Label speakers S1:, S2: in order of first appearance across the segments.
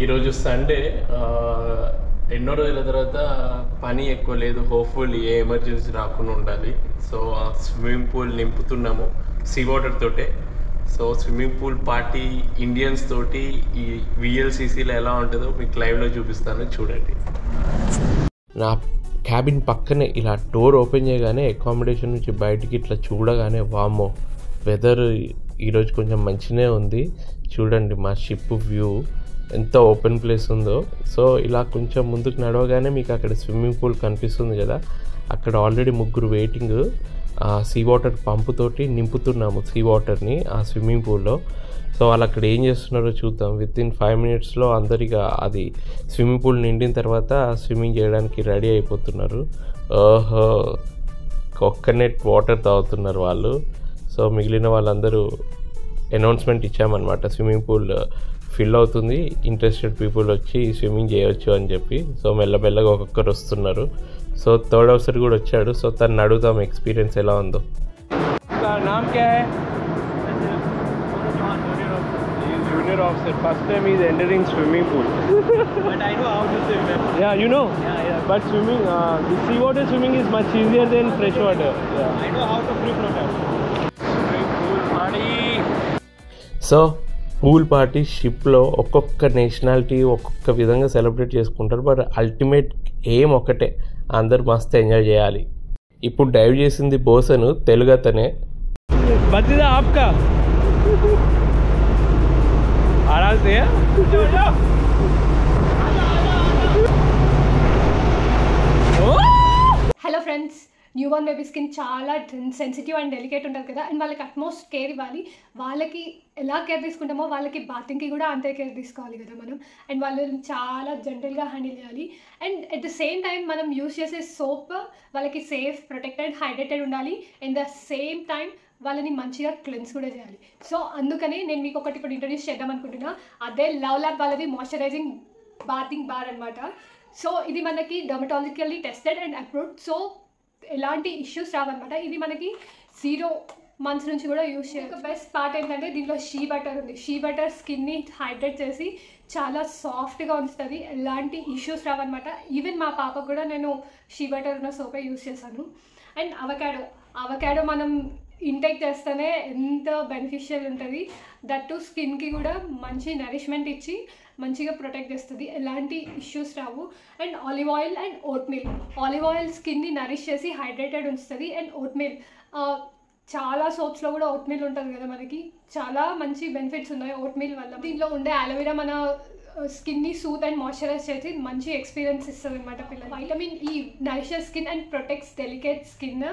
S1: ఈరోజు సండే, ఎన్నో రోజుల తర్వాత పని ఎక్కువ లేదు. హోప్ఫుల్లీ ఏ ఎమర్జెన్సీ రాకుండా ఉండాలి. సో స్విమ్మింగ్ పూల్ నింపుతున్నాము సీ వాటర్ తోటే. So swimming pool party Indians తోటి ఈ విఎల్సిసిలో ఎలా ఉంటుందో మీకు లైవ్లో చూపిస్తాను, చూడండి. నా క్యాబిన్ పక్కనే ఇలా డోర్ ఓపెన్ చేయగానే అకామిడేషన్ నుంచి బయటికి ఇట్లా చూడగానే వామ్మో, వెదర్ ఈరోజు కొంచెం మంచిగానే ఉంది. చూడండి మా షిప్ వ్యూ ఎంత ఓపెన్ ప్లేస్ ఉందో. సో ఇలా కొంచెం ముందుకు నడవగానే మీకు అక్కడ స్విమ్మింగ్ పూల్ కనిపిస్తుంది కదా, అక్కడ ఆల్రెడీ ముగ్గురు వెయిటింగ్. సీ వాటర్ పంపుతోటి నింపుతున్నాము సీ వాటర్ని ఆ స్విమ్మింగ్ పూల్లో. సో వాళ్ళు అక్కడ ఏం చేస్తున్నారో చూద్దాం. వితిన్ 5 minutesలో అందరిగా అది స్విమ్మింగ్ పూల్ నిండిన తర్వాత స్విమ్మింగ్ చేయడానికి రెడీ అయిపోతున్నారు. ఓహో, కోకోనట్ వాటర్ తాగుతున్నారు వాళ్ళు. సో మిగిలిన వాళ్ళందరూ అనౌన్స్మెంట్ ఇచ్చామన్నమాట, స్విమ్మింగ్ పూల్ ఫిల్ అవుతుంది, ఇంట్రెస్టెడ్ పీపుల్ వచ్చి స్విమ్మింగ్ చేయొచ్చు అని చెప్పి. సో మెల్లమెల్లగా ఒక్కొక్కరు వస్తున్నారు. సో థర్డ్ ఆఫీసర్ కూడా వచ్చాడు. సో తను అడుగుతాం ఎక్స్పీరియన్స్ ఎలా ఉందో. నామ్ క్యా high? Junior officer. First time he is entering swimming pool.
S2: But I know how to swim.
S1: Yeah, you know.
S2: Yeah.
S1: But swimming, the sea water swimming is much easier than fresh water.
S2: Yeah. I know how to free from that.
S1: Swimming pool party. So pool party షిప్లో ఒక్కొక్క nationality ఒక్కొక్క విధంగా celebrate చేసుకుంటారు. But ultimate ఏం ఒకటే, అందరు మస్తు enjoy చేయాలి. ఇప్పుడు డైవ్ చేసింది బోసను, తెలుగు అతనే. బతిదా ఆప్కా ఆరామ్ సే.
S3: Hello friends, new born baby skin చాలా సెన్సిటివ్ అండ్ డెలికేట్ ఉంటుంది కదా, అండ్ వాళ్ళకి అట్మోస్ట్ కేర్ ఇవ్వాలి. వాళ్ళకి ఎలా కేర్ తీసుకుంటామో వాళ్ళకి బాతింగ్కి కూడా అంతే కేర్ తీసుకోవాలి కదా మనం. అండ్ వాళ్ళని చాలా జెంటల్గా హ్యాండిల్ చేయాలి. And at the same time మనం యూస్ చేసే సోప్ వాళ్ళకి సేఫ్, ప్రొటెక్టెడ్, హైడ్రేటెడ్ ఉండాలి. అండ్ ద సేమ్ టైం వాళ్ళని మంచిగా క్లెన్స్ కూడా చేయాలి. సో అందుకని నేను మీకు ఒకటి ఇప్పుడు ఇంట్రడ్యూస్ చేద్దాం అనుకుంటున్నా. అదే లవ్ ల్యాబ్ వాళ్ళది మాయిశ్చరైజింగ్ బాతింగ్ బార్ అనమాట. సో ఇది మనకి dermatologically tested and approved. So ఎలాంటి ఇష్యూస్ రావన్నమాట. ఇది మనకి 0 months నుంచి కూడా యూజ్ చేయాలి. బెస్ట్ పార్ట్ ఏంటంటే దీంట్లో షీ బటర్ ఉంది. షీ బటర్ స్కిన్ని హైడ్రేట్ చేసి చాలా సాఫ్ట్గా ఉంచుతుంది, ఎలాంటి ఇష్యూస్ రావన్నమాట. ఈవెన్ మా పాపకు కూడా నేను షీ బటర్ ఉన్న సోపే యూజ్ చేశాను. అండ్ అవకాడో మనం ఇంటేక్ చేస్తేనే ఎంత బెనిఫిషియల్ ఉంటుంది. దట్ టు స్కిన్కి కూడా మంచి నరిష్మెంట్ ఇచ్చి మంచిగా ప్రొటెక్ట్ చేస్తుంది, ఎలాంటి ఇష్యూస్ రావు. And olive oil and oat milk. Olive oil స్కిన్ని నరిష్ చేసి హైడ్రేటెడ్ ఉంచుతుంది. అండ్ ఓట్ మిల్, చాలా సోప్స్లో కూడా ఓట్ మిల్ ఉంటుంది కదా, మనకి చాలా మంచి బెనిఫిట్స్ ఉన్నాయి ఓట్ మిల్ వల్ల. దీంట్లో ఉండే అలోవెరా మన స్కిన్ని సూత్ అండ్ మాయిశ్చరైజ్ చేసి మంచి ఎక్స్పీరియన్స్ ఇస్తుంది అనమాట పిల్లలు. Vitamin E nourishes skin and protects delicate skin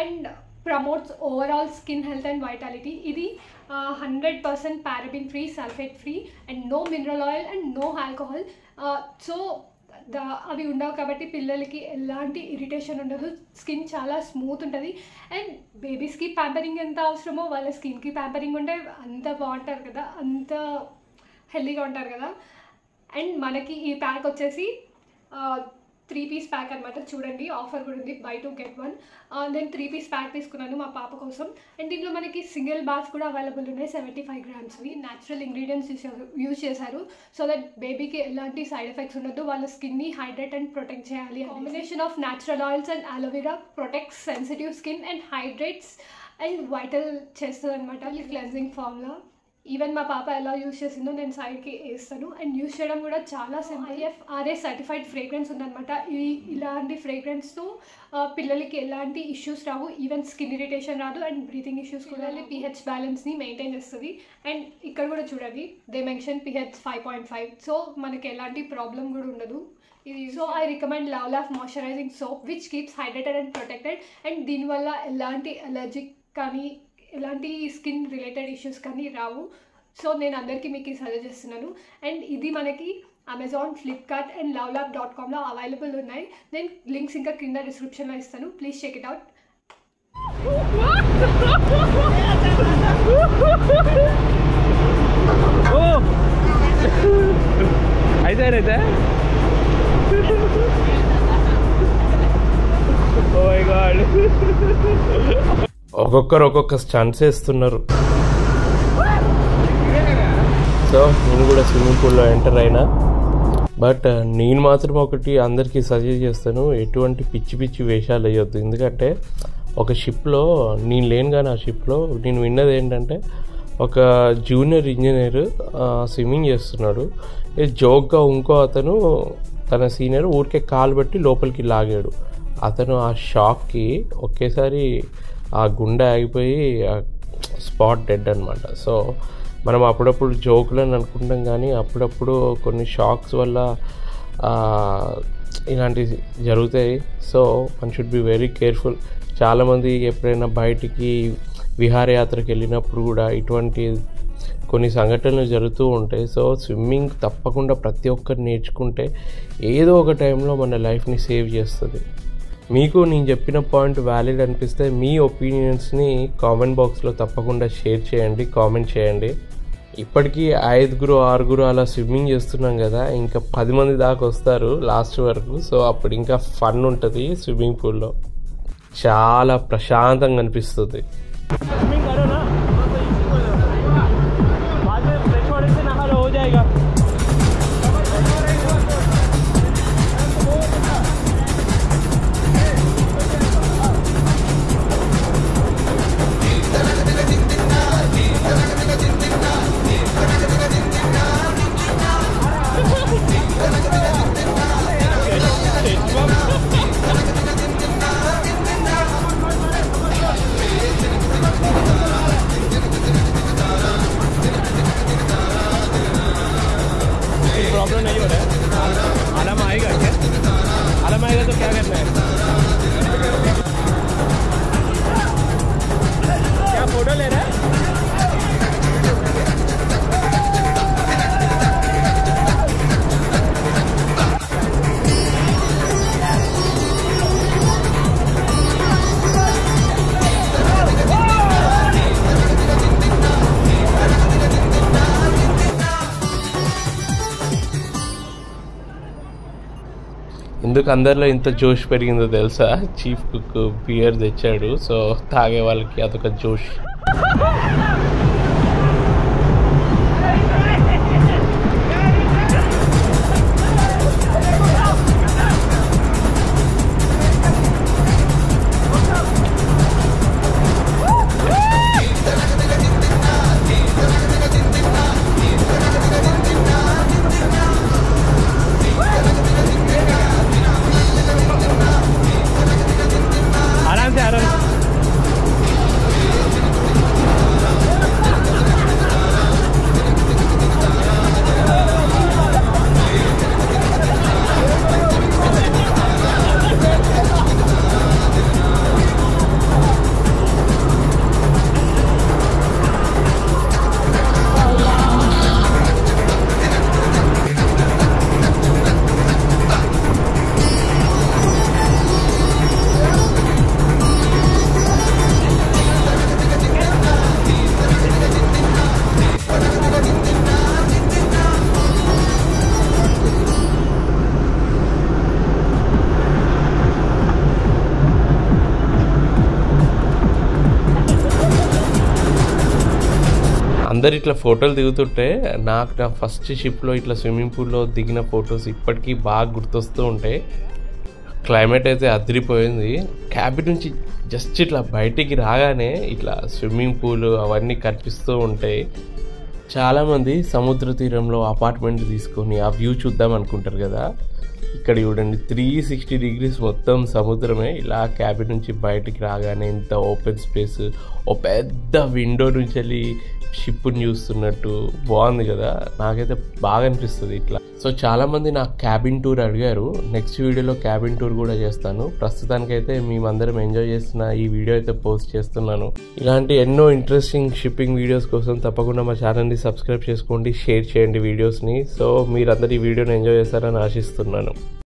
S3: and promotes overall skin health and vitality. ఇది 100% paraben free, sulphate free, and no mineral oil and no alcohol. So అవి ఉండవు కాబట్టి పిల్లలకి ఎలాంటి ఇరిటేషన్ ఉండదు, స్కిన్ చాలా స్మూత్ ఉంటుంది. అండ్ బేబీస్కి ప్యాంపరింగ్ ఎంత అవసరమో వాళ్ళ స్కిన్కి ప్యాంపరింగ్ ఉంటే అంత బాగుంటారు కదా, అంత హెల్తీగా ఉంటారు కదా. అండ్ మనకి ఈ ప్యాక్ వచ్చేసి 3-piece ప్యాక్ అనమాట. చూడండి, ఆఫర్ కూడా ఉంది, buy 2 get 1. నేను 3-piece ప్యాక్ తీసుకున్నాను మా పాప కోసం. అండ్ దీంట్లో మనకి సింగిల్ బాత్ కూడా అవైలబుల్ ఉన్నాయి, 75 grams. న్యాచురల్ ఇంగ్రీడియంట్స్ యూజ్ చేశారు సో దట్ బేబీకి ఎలాంటి సైడ్ ఎఫెక్ట్స్ ఉండదు, వాళ్ళ స్కిన్ని హైడ్రేట్ అండ్ ప్రొటెక్ట్ చేయాలి. Combination of natural oils and aloe vera protects sensitive skin and hydrates and vital చేస్తుంది అనమాట. Cleansing formula. ఈవెన్ మా పాప ఎలా యూజ్ చేసిందో నేను సైడ్కి వేస్తాను. అండ్ యూజ్ చేయడం కూడా చాలా సింపుల్. IFRA సర్టిఫైడ్ ఫ్రేగ్రెన్స్ ఉందన్నమాట. ఇలాంటి ఫ్రేగ్రెన్స్తో పిల్లలకి ఎలాంటి ఇష్యూస్ రావు, ఈవెన్ స్కిన్ ఇరిటేషన్ రాదు, అండ్ బ్రీతింగ్ ఇష్యూస్ కూడా. pH బ్యాలెన్స్ని మెయింటైన్ చేస్తుంది. అండ్ ఇక్కడ కూడా చూడండి, దే మెన్షన్ pH 5.5. సో మనకి ఎలాంటి ప్రాబ్లం కూడా ఉండదు ఇది. So I recommend love lab moisturising soap which keeps hydrated and protected. And దీనివల్ల ఎలాంటి అలర్జిక్ కానీ ఎలాంటి స్కిన్ రిలేటెడ్ ఇష్యూస్ కానీ రావు. సో నేను అందరికీ మీకు సజెస్ట్ చేస్తున్నాను. అండ్ ఇది మనకి అమెజాన్, ఫ్లిప్కార్ట్ అండ్ lovelab.comలో అవైలబుల్ ఉన్నాయి. నేను లింక్స్ ఇంకా కింద డిస్క్రిప్షన్లో ఇస్తాను, ప్లీజ్ చెక్ ఇట్ అవుట్.
S1: అయితే ఓ మై గాడ్, ఒక్కొక్కరు ఒక్కొక్క స్టంట్స్ వేస్తున్నారు. సో నేను కూడా స్విమ్మింగ్ పూల్లో ఎంటర్ అయినా. బట్ నేను మాత్రం ఒకటి అందరికీ సజెస్ట్ చేస్తాను, ఎటువంటి పిచ్చి పిచ్చి వేషాలు వేయొద్దు. ఎందుకంటే ఒక షిప్లో నేను లేను కానీ ఆ షిప్లో నేను విన్నది ఏంటంటే ఒక జూనియర్ ఇంజనీర్ స్విమ్మింగ్ చేస్తున్నాడు. జోక్గా ఇంకో అతను తన సీనియర్ ఊరికే కాలు పెట్టి లోపలికి లాగాడు. అతను ఆ షాక్కి ఒకేసారి ఆ గుండె ఆగిపోయి స్పాట్ డెడ్ అనమాట. సో మనం అప్పుడప్పుడు జోకులని అనుకుంటాం కానీ అప్పుడప్పుడు కొన్ని షాక్స్ వల్ల ఇలాంటివి జరుగుతాయి. So one should be very careful. చాలామంది ఎప్పుడైనా బయటికి విహారయాత్రకు వెళ్ళినప్పుడు కూడా ఇటువంటి కొన్ని సంఘటనలు జరుగుతూ ఉంటాయి. సో స్విమ్మింగ్ తప్పకుండా ప్రతి ఒక్కరు నేర్చుకుంటే ఏదో ఒక టైంలో మన లైఫ్ని సేవ్ చేస్తుంది. మీకు నేను చెప్పిన పాయింట్ వ్యాలిడ్ అనిపిస్తే మీ ఒపీనియన్స్ని కామెంట్ బాక్స్లో తప్పకుండా షేర్ చేయండి, కామెంట్ చేయండి. ఇప్పటికీ 5-6 అలా స్విమ్మింగ్ చేస్తున్నాం కదా, ఇంకా 10 మంది దాకా వస్తారు లాస్ట్ వరకు. సో అప్పుడు ఇంకా ఫన్ ఉంటుంది స్విమ్మింగ్ పూల్లో, చాలా ప్రశాంతంగా అనిపిస్తుంది.
S2: स्विमिंग करो ना तो इसी को बाद में फ्रेश वाटर से नहा लो, हो जाएगा. प्रॉब्लम नहीं हो रहा है. आलम आएगा क्या? आलम आएगा तो क्या करना है? क्या फोटो ले रहा है?
S1: ఎందుకు అందరిలో ఇంత జోష్ పెరిగిందో తెలుసా? చీఫ్ కుక్ బియర్ తెచ్చాడు, సో తాగే వాళ్ళకి అదొక జోష్. అందరు ఇట్లా ఫోటోలు దిగుతుంటే నాకు నా ఫస్ట్ షిప్లో ఇట్లా స్విమ్మింగ్ పూల్లో దిగిన ఫొటోస్ ఇప్పటికీ బాగా గుర్తొస్తూ ఉంటాయి. క్లైమేట్ అయితే అదిరిపోయింది. క్యాబిన్ నుంచి జస్ట్ ఇట్లా బయటికి రాగానే ఇట్లా స్విమ్మింగ్ పూల్ అవన్నీ కనిపిస్తూ ఉంటాయి. చాలామంది సముద్ర తీరంలో అపార్ట్మెంట్ తీసుకొని ఆ వ్యూ చూద్దాం అనుకుంటారు కదా, ఇక్కడ చూడండి 360 degrees మొత్తం సముద్రమే. ఇలా క్యాబిన్ నుంచి బయటికి రాగానే ఇంత ఓపెన్ స్పేస్, ఓ పెద్ద విండో నుంచి వెళ్ళి షిప్ని చూస్తున్నట్టు బాగుంది కదా, నాకైతే బాగా అనిపిస్తుంది ఇట్లా. సో చాలామంది నాకు క్యాబిన్ టూర్ అడిగారు, నెక్స్ట్ వీడియోలో క్యాబిన్ టూర్ కూడా చేస్తాను. ప్రస్తుతానికైతే మేమందరం ఎంజాయ్ చేస్తున్న ఈ వీడియో అయితే పోస్ట్ చేస్తున్నాను. ఇలాంటి ఎన్నో ఇంట్రెస్టింగ్ షిప్పింగ్ వీడియోస్ కోసం తప్పకుండా మా ఛానల్ని సబ్స్క్రైబ్ చేసుకోండి, షేర్ చేయండి వీడియోస్ని. సో మీరందరూ ఈ వీడియోని ఎంజాయ్ చేస్తారని ఆశిస్తున్నాను.